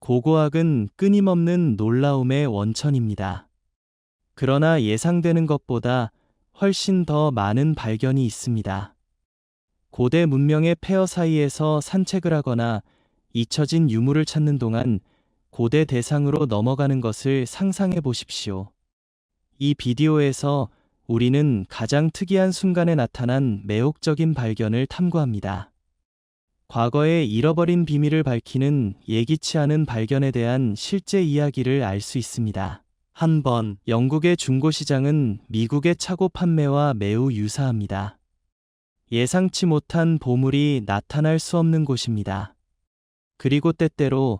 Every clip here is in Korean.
고고학은 끊임없는 놀라움의 원천입니다. 그러나 예상되는 것보다 훨씬 더 많은 발견이 있습니다. 고대 문명의 폐허 사이에서 산책을 하거나 잊혀진 유물을 찾는 동안 고대 대상으로 넘어가는 것을 상상해 보십시오. 이 비디오에서 우리는 가장 특이한 순간에 나타난 매혹적인 발견을 탐구합니다. 과거의 잃어버린 비밀을 밝히는 예기치 않은 발견에 대한 실제 이야기를 알 수 있습니다. 한 번, 영국의 중고시장은 미국의 차고 판매와 매우 유사합니다. 예상치 못한 보물이 나타날 수 없는 곳입니다. 그리고 때때로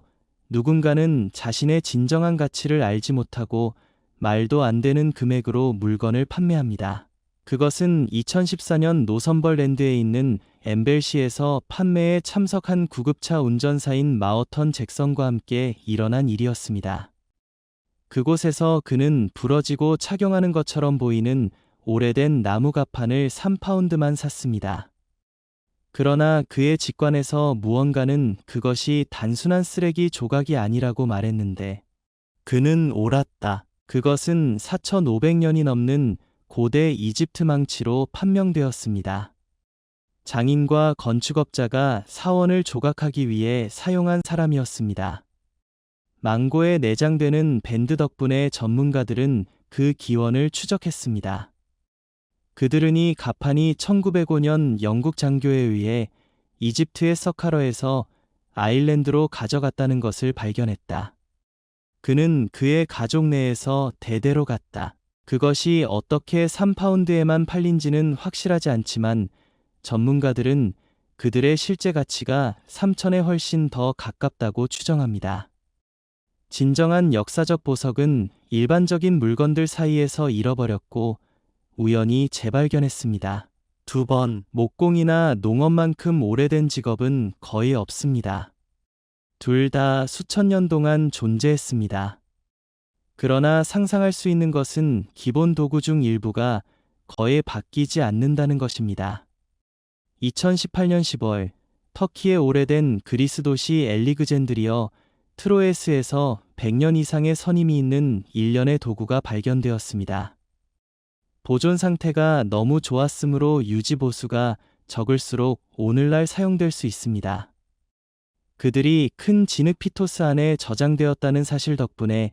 누군가는 자신의 진정한 가치를 알지 못하고 말도 안 되는 금액으로 물건을 판매합니다. 그것은 2014년 노선벌랜드에 있는 엠벨시에서 판매에 참석한 구급차 운전사인 마어턴 잭슨과 함께 일어난 일이었습니다. 그곳에서 그는 부러지고 착용하는 것처럼 보이는 오래된 나무 가판을 3파운드만 샀습니다. 그러나 그의 직관에서 무언가는 그것이 단순한 쓰레기 조각이 아니라고 말했는데 그는 옳았다. 그것은 4,500년이 넘는 고대 이집트 망치로 판명되었습니다. 장인과 건축업자가 사원을 조각하기 위해 사용한 사람이었습니다. 망고에 내장되는 밴드 덕분에 전문가들은 그 기원을 추적했습니다. 그들은 이 가판이 1905년 영국 장교에 의해 이집트의 서카러에서 아일랜드로 가져갔다는 것을 발견했다. 그는 그의 가족 내에서 대대로 갔다. 그것이 어떻게 3파운드에만 팔린지는 확실하지 않지만 전문가들은 그들의 실제 가치가 3천에 훨씬 더 가깝다고 추정합니다. 진정한 역사적 보석은 일반적인 물건들 사이에서 잃어버렸고 우연히 재발견했습니다. 2번, 목공이나 농업만큼 오래된 직업은 거의 없습니다. 둘 다 수천 년 동안 존재했습니다. 그러나 상상할 수 있는 것은 기본 도구 중 일부가 거의 바뀌지 않는다는 것입니다. 2018년 10월, 터키의 오래된 그리스 도시 엘리그젠드리어 트로에스에서 100년 이상의 선임이 있는 일련의 도구가 발견되었습니다. 보존 상태가 너무 좋았으므로 유지 보수가 적을수록 오늘날 사용될 수 있습니다. 그들이 큰 진흙 피토스 안에 저장되었다는 사실 덕분에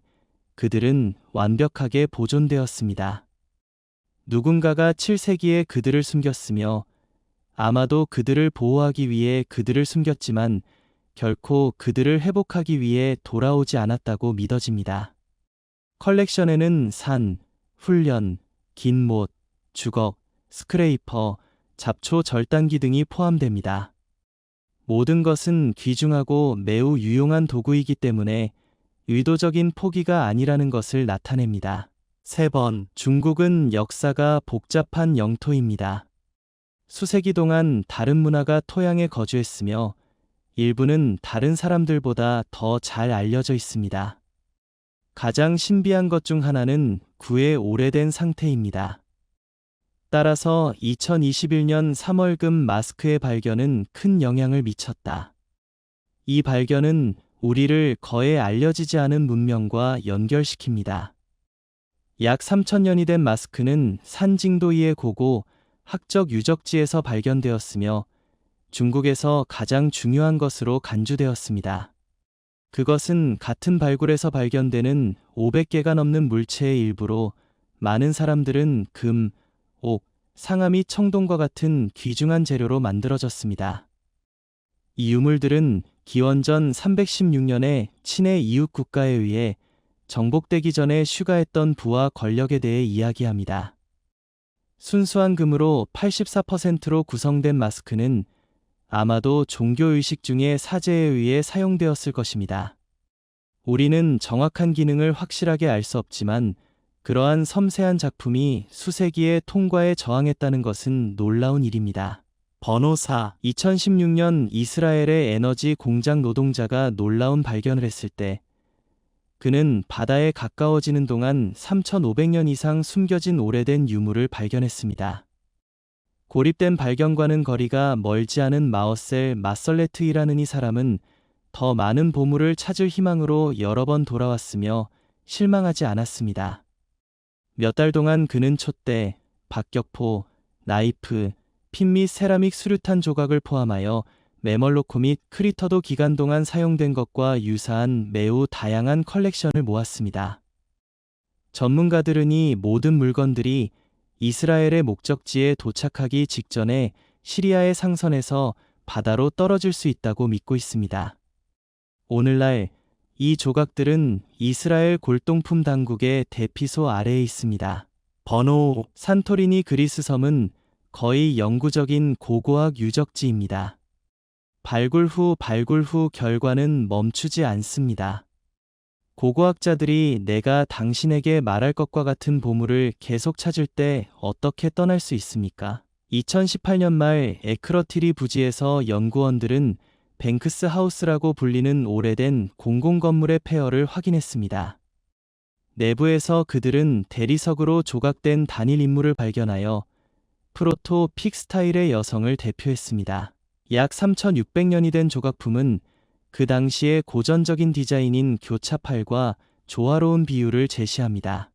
그들은 완벽하게 보존되었습니다. 누군가가 7세기에 그들을 숨겼으며 아마도 그들을 보호하기 위해 그들을 숨겼지만 결코 그들을 회복하기 위해 돌아오지 않았다고 믿어집니다. 컬렉션에는 산, 훈련, 긴 못, 주걱, 스크레이퍼, 잡초 절단기 등이 포함됩니다. 모든 것은 귀중하고 매우 유용한 도구이기 때문에 의도적인 포기가 아니라는 것을 나타냅니다. 3번, 중국은 역사가 복잡한 영토입니다. 수세기 동안 다른 문화가 토양에 거주했으며 일부는 다른 사람들보다 더 잘 알려져 있습니다. 가장 신비한 것 중 하나는 구의 오래된 상태입니다. 따라서 2021년 3월금 마스크의 발견은 큰 영향을 미쳤다. 이 발견은 우리를 거의 알려지지 않은 문명과 연결시킵니다. 약 3,000년이 된 마스크는 산징도이의 고고 학적 유적지에서 발견되었으며 중국에서 가장 중요한 것으로 간주되었습니다. 그것은 같은 발굴에서 발견되는 500개가 넘는 물체의 일부로 많은 사람들은 금, 옥, 상아 및 청동과 같은 귀중한 재료로 만들어졌습니다. 이 유물들은 기원전 316년에 친의 이웃 국가에 의해 정복되기 전에 휴가했던 부와 권력에 대해 이야기합니다. 순수한 금으로 84%로 구성된 마스크는 아마도 종교의식 중의 사제에 의해 사용되었을 것입니다. 우리는 정확한 기능을 확실하게 알 수 없지만 그러한 섬세한 작품이 수세기의 통과에 저항했다는 것은 놀라운 일입니다. 번호 4. 2016년 이스라엘의 에너지 공장 노동자가 놀라운 발견을 했을 때 그는 바다에 가까워지는 동안 3,500년 이상 숨겨진 오래된 유물을 발견했습니다. 고립된 발견과는 거리가 멀지 않은 마어셀 마설레트이라는 이 사람은 더 많은 보물을 찾을 희망으로 여러 번 돌아왔으며 실망하지 않았습니다. 몇 달 동안 그는 촛대, 박격포, 나이프, 핀 및 세라믹 수류탄 조각을 포함하여 메멀로코 및 크리터도 기간 동안 사용된 것과 유사한 매우 다양한 컬렉션을 모았습니다. 전문가들은 이 모든 물건들이 이스라엘의 목적지에 도착하기 직전에 시리아의 상선에서 바다로 떨어질 수 있다고 믿고 있습니다. 오늘날 이 조각들은 이스라엘 골동품 당국의 대피소 아래에 있습니다. 번호 5. 산토리니 그리스 섬은 거의 영구적인 고고학 유적지입니다. 발굴 후 결과는 멈추지 않습니다. 고고학자들이 내가 당신에게 말할 것과 같은 보물을 계속 찾을 때 어떻게 떠날 수 있습니까? 2018년 말 에크러티리 부지에서 연구원들은 뱅크스 하우스라고 불리는 오래된 공공건물의 폐허를 확인했습니다. 내부에서 그들은 대리석으로 조각된 단일 인물을 발견하여 프로토 픽 스타일의 여성을 대표했습니다. 약 3600년이 된 조각품은 그 당시의 고전적인 디자인인 교차팔과 조화로운 비율을 제시합니다.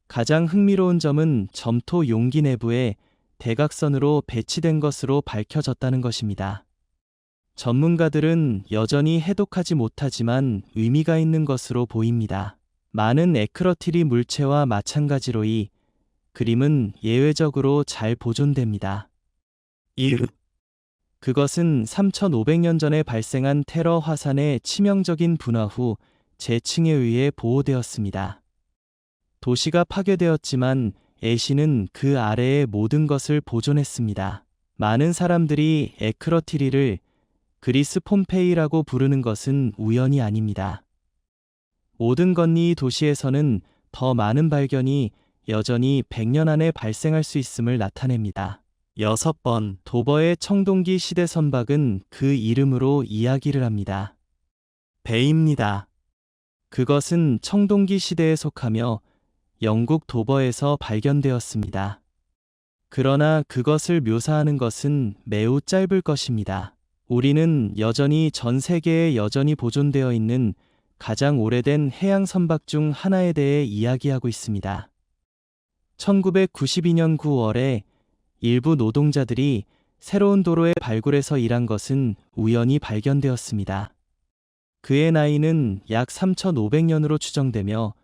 가장 흥미로운 점은 점토 용기 내부에 대각선으로 배치된 것으로 밝혀졌다는 것입니다. 전문가들은 여전히 해독하지 못하지만 의미가 있는 것으로 보입니다. 많은 에크러티리 물체와 마찬가지로 이 그림은 예외적으로 잘 보존됩니다. 1. 그것은 3500년 전에 발생한 테러 화산의 치명적인 분화 후 재층에 의해 보호되었습니다. 도시가 파괴되었지만 애시는 그 아래의 모든 것을 보존했습니다. 많은 사람들이 에크러티리를 그리스 폼페이라고 부르는 것은 우연이 아닙니다. 모든 건니 도시에서는 더 많은 발견이 여전히 100년 안에 발생할 수 있음을 나타냅니다. 6번, 도버의 청동기 시대 선박은 그 이름으로 이야기를 합니다. 배입니다. 그것은 청동기 시대에 속하며 영국 도버에서 발견되었습니다. 그러나 그것을 묘사하는 것은 매우 짧을 것입니다. 우리는 여전히 전 세계에 여전히 보존되어 있는 가장 오래된 해양 선박 중 하나에 대해 이야기하고 있습니다. 1992년 9월에 일부 노동자들이 새로운 도로의 발굴에서 일한 것은 우연히 발견되었습니다. 그의 나이는 약 3500년으로 추정되며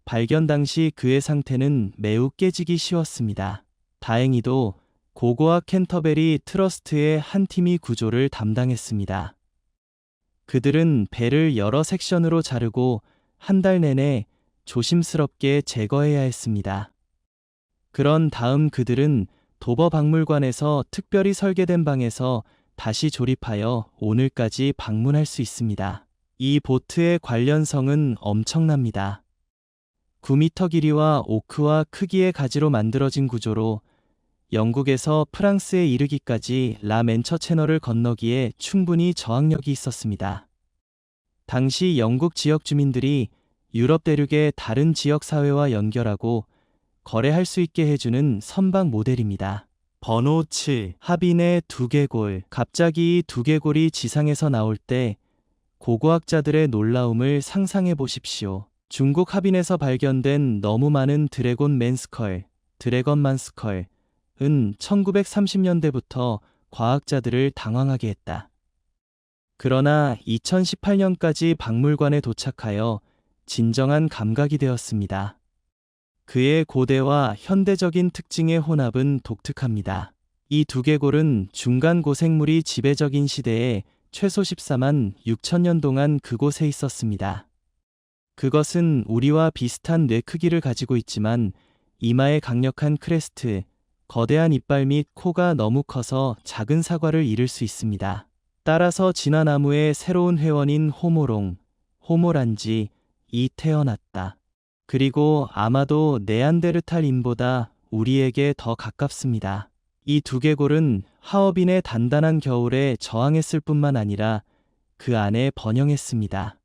발견 당시 그의 상태는 매우 깨지기 쉬웠습니다. 다행히도 고고학 캔터베리 트러스트의 한 팀이 구조를 담당했습니다. 그들은 배를 여러 섹션으로 자르고 한 달 내내 조심스럽게 제거해야 했습니다. 그런 다음 그들은 도버 박물관에서 특별히 설계된 방에서 다시 조립하여 오늘까지 방문할 수 있습니다. 이 보트의 관련성은 엄청납니다. 9m 길이와 오크와 크기의 가지로 만들어진 구조로 영국에서 프랑스에 이르기까지 라맨처 채널을 건너기에 충분히 저항력이 있었습니다. 당시 영국 지역 주민들이 유럽 대륙의 다른 지역 사회와 연결하고 거래할 수 있게 해주는 선박 모델입니다. 번호 7. 하빈의 두개골. 갑자기 이 두개골이 지상에서 나올 때 고고학자들의 놀라움을 상상해 보십시오. 중국 하빈에서 발견된 너무 많은 드래곤맨 스컬, 드래건만 스컬은 1930년대부터 과학자들을 당황하게 했다. 그러나 2018년까지 박물관에 도착하여 진정한 감각이 되었습니다. 그의 고대와 현대적인 특징의 혼합은 독특합니다. 이 두개골은 중간 고생물이 지배적인 시대에 최소 14만 6천년 동안 그곳에 있었습니다. 그것은 우리와 비슷한 뇌 크기를 가지고 있지만 이마에 강력한 크레스트, 거대한 이빨 및 코가 너무 커서 작은 사과를 이룰 수 있습니다. 따라서 진화나무의 새로운 회원인 호모롱, 호모란지이 태어났다. 그리고 아마도 네안데르탈인보다 우리에게 더 가깝습니다. 이 두개골은 하얼빈의 단단한 겨울에 저항했을 뿐만 아니라 그 안에 번영했습니다.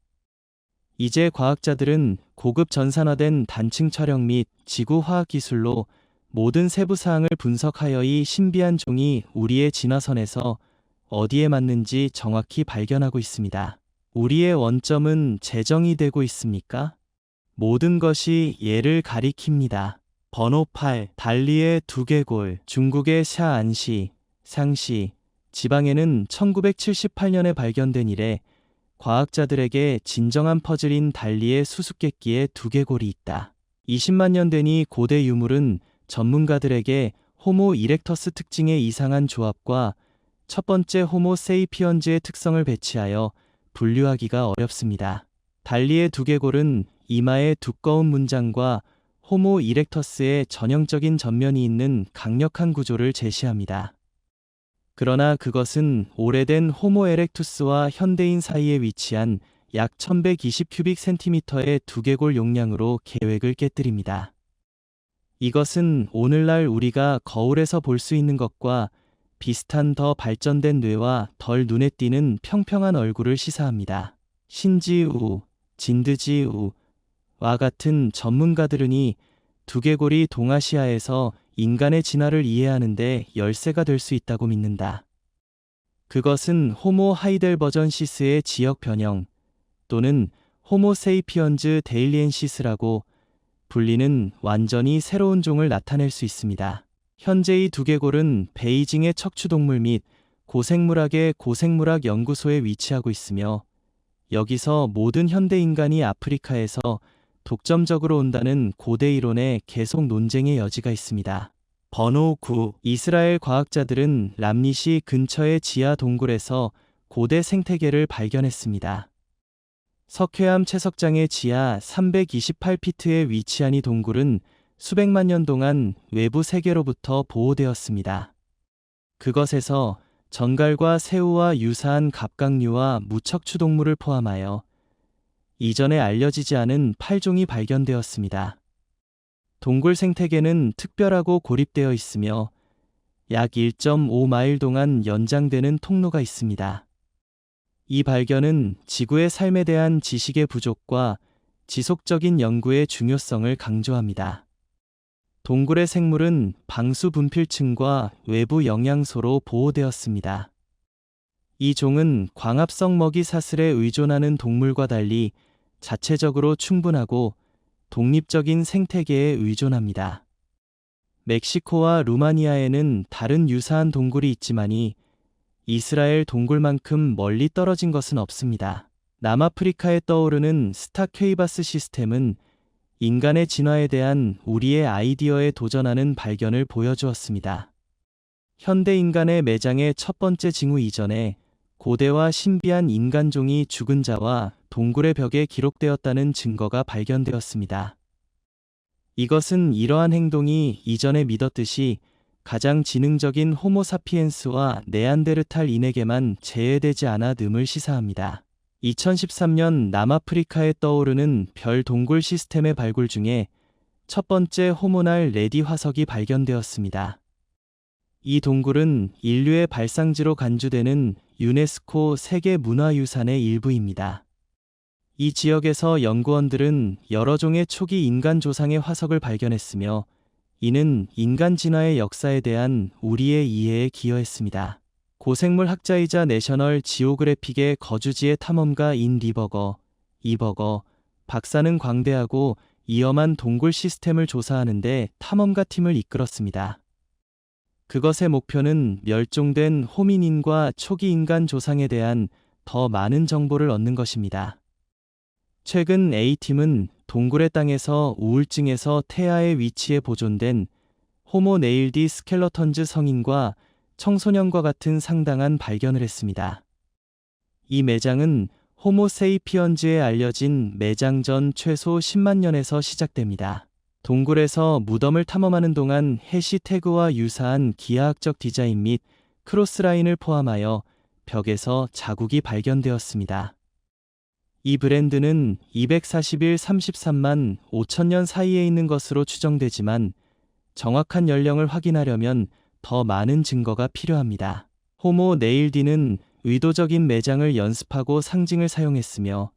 이제 과학자들은 고급 전산화된 단층 촬영 및 지구화학 기술로 모든 세부 사항을 분석하여 이 신비한 종이 우리의 진화선에서 어디에 맞는지 정확히 발견하고 있습니다. 우리의 원점은 재정이 되고 있습니까? 모든 것이 예를 가리킵니다. 번호 8. 달리의 두개골. 중국의 샤안시, 상시, 지방에는 1978년에 발견된 이래 과학자들에게 진정한 퍼즐인 달리의 수수께끼의 두개골이 있다. 20만 년 되니 고대 유물은 전문가들에게 호모 이렉터스 특징의 이상한 조합과 첫 번째 호모 세이피언즈의 특성을 배치하여 분류하기가 어렵습니다. 달리의 두개골은 이마의 두꺼운 문장과 호모 이렉터스의 전형적인 전면이 있는 강력한 구조를 제시합니다. 그러나 그것은 오래된 호모 에렉투스와 현대인 사이에 위치한 약 1120 큐빅 센티미터의 두개골 용량으로 계획을 깨뜨립니다. 이것은 오늘날 우리가 거울에서 볼 수 있는 것과 비슷한 더 발전된 뇌와 덜 눈에 띄는 평평한 얼굴을 시사합니다. 신지우, 진드지우와 같은 전문가들은이 두개골이 동아시아에서 인간의 진화를 이해하는 데 열쇠가 될 수 있다고 믿는다. 그것은 호모 하이델버전시스의 지역 변형 또는 호모 세이피언즈 데일리엔시스라고 불리는 완전히 새로운 종을 나타낼 수 있습니다. 현재 이 두개골은 베이징의 척추동물 및 고생물학의 고생물학 연구소에 위치하고 있으며 여기서 모든 현대 인간이 아프리카에서 독점적으로 온다는 고대 이론에 계속 논쟁의 여지가 있습니다. 번호 9. 이스라엘 과학자들은 람니시 근처의 지하 동굴에서 고대 생태계를 발견했습니다. 석회암 채석장의 지하 328피트에 위치한 이 동굴은 수백만 년 동안 외부 세계로부터 보호되었습니다. 그것에서 전갈과 새우와 유사한 갑각류와 무척추 동물을 포함하여 이전에 알려지지 않은 8종이 발견되었습니다. 동굴 생태계는 특별하고 고립되어 있으며 약 1.5마일 동안 연장되는 통로가 있습니다. 이 발견은 지구의 삶에 대한 지식의 부족과 지속적인 연구의 중요성을 강조합니다. 동굴의 생물은 방수 분필층과 외부 영양소로 보호되었습니다. 이 종은 광합성 먹이 사슬에 의존하는 동물과 달리 자체적으로 충분하고 독립적인 생태계에 의존합니다. 멕시코와 루마니아에는 다른 유사한 동굴이 있지만이 이스라엘 동굴만큼 멀리 떨어진 것은 없습니다. 남아프리카에 떠오르는 스타케이바스 시스템은 인간의 진화에 대한 우리의 아이디어에 도전하는 발견을 보여주었습니다. 현대 인간의 매장의 첫 번째 징후 이전에 고대와 신비한 인간종이 죽은 자와 동굴의 벽에 기록되었다는 증거가 발견되었습니다. 이것은 이러한 행동이 이전에 믿었듯이 가장 지능적인 호모사피엔스와 네안데르탈인에게만 제외되지 않았음을 시사합니다. 2013년 남아프리카에 떠오르는 별 동굴 시스템의 발굴 중에 첫 번째 호모날 레디 화석이 발견되었습니다. 이 동굴은 인류의 발상지로 간주되는 유네스코 세계문화유산의 일부입니다. 이 지역에서 연구원들은 여러 종의 초기 인간 조상의 화석을 발견했으며 이는 인간 진화의 역사에 대한 우리의 이해에 기여했습니다. 고생물 학자이자 내셔널 지오그래픽의 거주지의 탐험가인 이버거 박사는 광대하고 위험한 동굴 시스템을 조사하는데 탐험가 팀을 이끌었습니다. 그것의 목표는 멸종된 호미닌과 초기 인간 조상에 대한 더 많은 정보를 얻는 것입니다. 최근 A팀은 동굴의 땅에서 우울증에서 태아의 위치에 보존된 호모 네일디 스켈러턴즈 성인과 청소년과 같은 상당한 발견을 했습니다. 이 매장은 호모 세이피언즈에 알려진 매장 전 최소 10만 년에서 시작됩니다. 동굴에서 무덤을 탐험하는 동안 해시태그와 유사한 기하학적 디자인 및 크로스라인을 포함하여 벽에서 자국이 발견되었습니다. 이 브랜드는 241 33만 5천 년 사이에 있는 것으로 추정되지만 정확한 연령을 확인하려면 더 많은 증거가 필요합니다. 호모 네일디는 의도적인 매장을 연습하고 상징을 사용했으며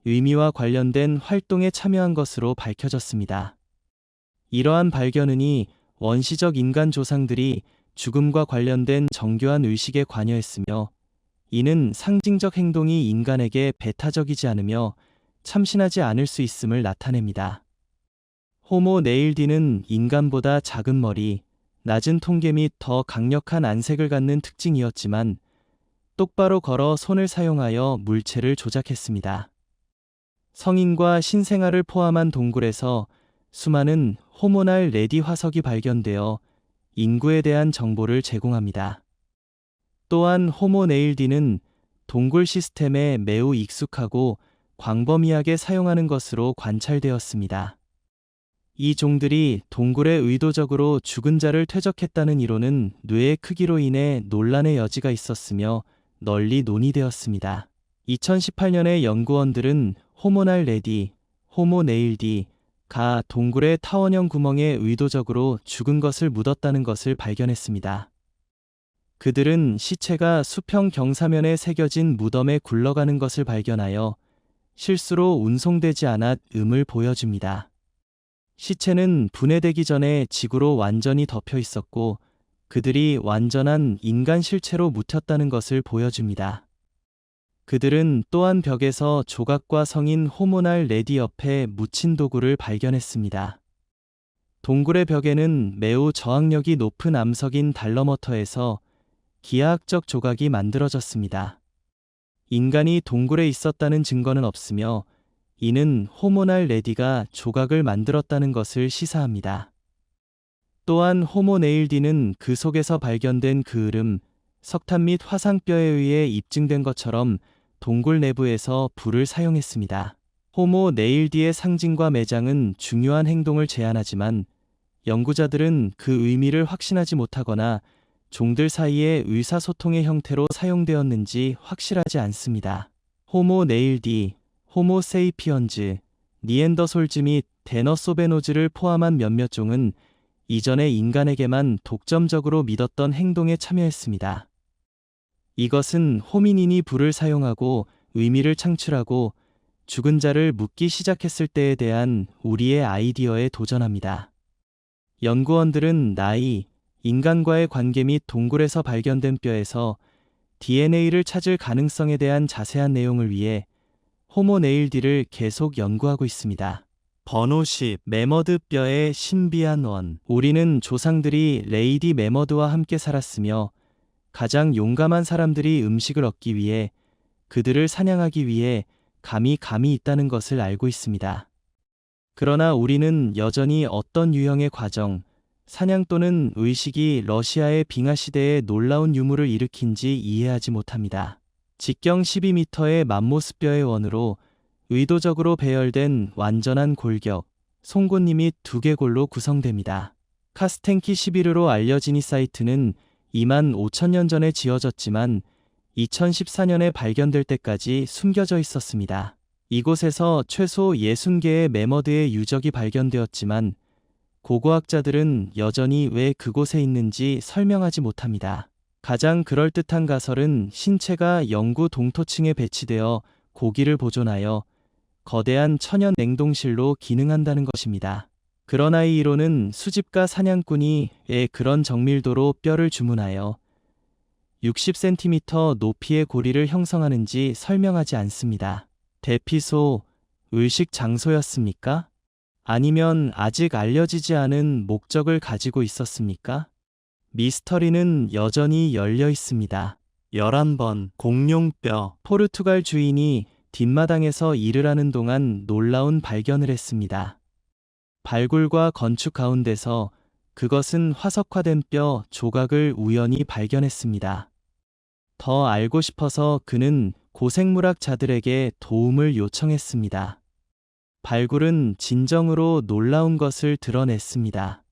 의미와 관련된 활동에 참여한 것으로 밝혀졌습니다. 이러한 발견은이 원시적 인간 조상들이 죽음과 관련된 정교한 의식에 관여했으며 이는 상징적 행동이 인간에게 배타적이지 않으며 참신하지 않을 수 있음을 나타냅니다. 호모 네일디는 인간보다 작은 머리, 낮은 통계 및 더 강력한 안색을 갖는 특징이었지만 똑바로 걸어 손을 사용하여 물체를 조작했습니다. 성인과 신생아를 포함한 동굴에서 수많은 호모날 레디 화석이 발견되어 인구에 대한 정보를 제공합니다. 또한 호모 네일디는 동굴 시스템에 매우 익숙하고 광범위하게 사용하는 것으로 관찰되었습니다. 이 종들이 동굴에 의도적으로 죽은 자를 퇴적했다는 이론은 뇌의 크기로 인해 논란의 여지가 있었으며 널리 논의되었습니다. 2018년에 연구원들은 호모날 레디, 호모 네일디가 동굴의 타원형 구멍에 의도적으로 죽은 것을 묻었다는 것을 발견했습니다. 그들은 시체가 수평 경사면에 새겨진 무덤에 굴러가는 것을 발견하여 실수로 운송되지 않았음을 보여줍니다. 시체는 분해되기 전에 지구로 완전히 덮여 있었고 그들이 완전한 인간 실체로 묻혔다는 것을 보여줍니다. 그들은 또한 벽에서 조각과 성인 호모날 레디 옆에 묻힌 도구를 발견했습니다. 동굴의 벽에는 매우 저항력이 높은 암석인 달러머터에서 기하학적 조각이 만들어졌습니다. 인간이 동굴에 있었다는 증거는 없으며 이는 호모날 레디가 조각을 만들었다는 것을 시사합니다. 또한 호모 네일디는 그 속에서 발견된 그 으름, 석탄 및 화상뼈에 의해 입증된 것처럼 동굴 내부에서 불을 사용했습니다. 호모 네일디의 상징과 매장은 중요한 행동을 제안하지만 연구자들은 그 의미를 확신하지 못하거나 종들 사이의 의사소통의 형태로 사용되었는지 확실하지 않습니다. 호모 네일디, 호모 세이피언즈, 니엔더솔즈 및 데너소베노즈를 포함한 몇몇 종은 이전에 인간에게만 독점적으로 믿었던 행동에 참여했습니다. 이것은 호미닌이 불을 사용하고 의미를 창출하고 죽은 자를 묻기 시작했을 때에 대한 우리의 아이디어에 도전합니다. 연구원들은 나이, 인간과의 관계 및 동굴에서 발견된 뼈에서 DNA를 찾을 가능성에 대한 자세한 내용을 위해 호모 네일디를 계속 연구하고 있습니다. 번호 10. 매머드 뼈의 신비한 원. 우리는 조상들이 레이디 매머드와 함께 살았으며 가장 용감한 사람들이 음식을 얻기 위해 그들을 사냥하기 위해 감히 있다는 것을 알고 있습니다. 그러나 우리는 여전히 어떤 유형의 과정, 사냥 또는 의식이 러시아의 빙하 시대에 놀라운 유물을 일으킨지 이해하지 못합니다. 직경 12m의 맘모스뼈의 원으로 의도적으로 배열된 완전한 골격, 송곳니 및 두개골로 구성됩니다. 카스텐키 11으로 알려진 이 사이트는 2만 5천 년 전에 지어졌지만 2014년에 발견될 때까지 숨겨져 있었습니다. 이곳에서 최소 60개의 매머드의 유적이 발견되었지만 고고학자들은 여전히 왜 그곳에 있는지 설명하지 못합니다. 가장 그럴듯한 가설은 신체가 영구 동토층에 배치되어 고기를 보존하여 거대한 천연 냉동실로 기능한다는 것입니다. 그러나 이 이론은 수집가 사냥꾼이 왜 그런 정밀도로 뼈를 주문하여 60cm 높이의 고리를 형성하는지 설명하지 않습니다. 대피소, 의식 장소였습니까? 아니면 아직 알려지지 않은 목적을 가지고 있었습니까? 미스터리는 여전히 열려 있습니다. 11번 공룡뼈. 포르투갈 주인이 뒷마당에서 일을 하는 동안 놀라운 발견을 했습니다. 발굴과 건축 가운데서 그것은 화석화된 뼈 조각을 우연히 발견했습니다. 더 알고 싶어서 그는 고생물학자들에게 도움을 요청했습니다. 발굴은 진정으로 놀라운 것을 드러냈습니다.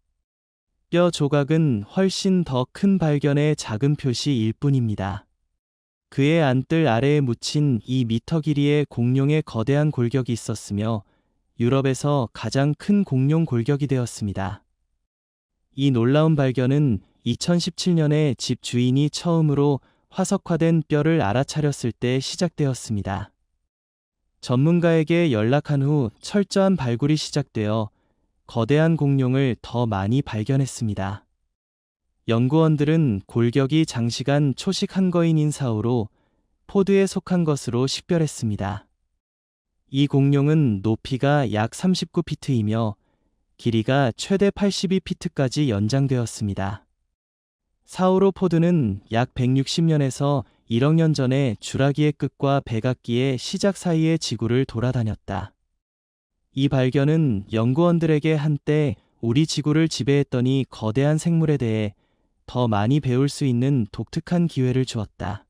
뼈 조각은 훨씬 더 큰 발견의 작은 표시일 뿐입니다. 그의 안뜰 아래에 묻힌 2m 길이의 공룡의 거대한 골격이 있었으며 유럽에서 가장 큰 공룡 골격이 되었습니다. 이 놀라운 발견은 2017년에 집 주인이 처음으로 화석화된 뼈를 알아차렸을 때 시작되었습니다. 전문가에게 연락한 후 철저한 발굴이 시작되어 거대한 공룡을 더 많이 발견했습니다. 연구원들은 골격이 장시간 초식 한거인인 사후로 포드에 속한 것으로 식별했습니다. 이 공룡은 높이가 약 39피트이며 길이가 최대 82피트까지 연장되었습니다. 사우로포드는 약 160년에서 1억 년 전에 주라기의 끝과 백악기의 시작 사이의 지구를 돌아다녔다. 이 발견은 연구원들에게 한때 우리 지구를 지배했던 이 거대한 생물에 대해 더 많이 배울 수 있는 독특한 기회를 주었다.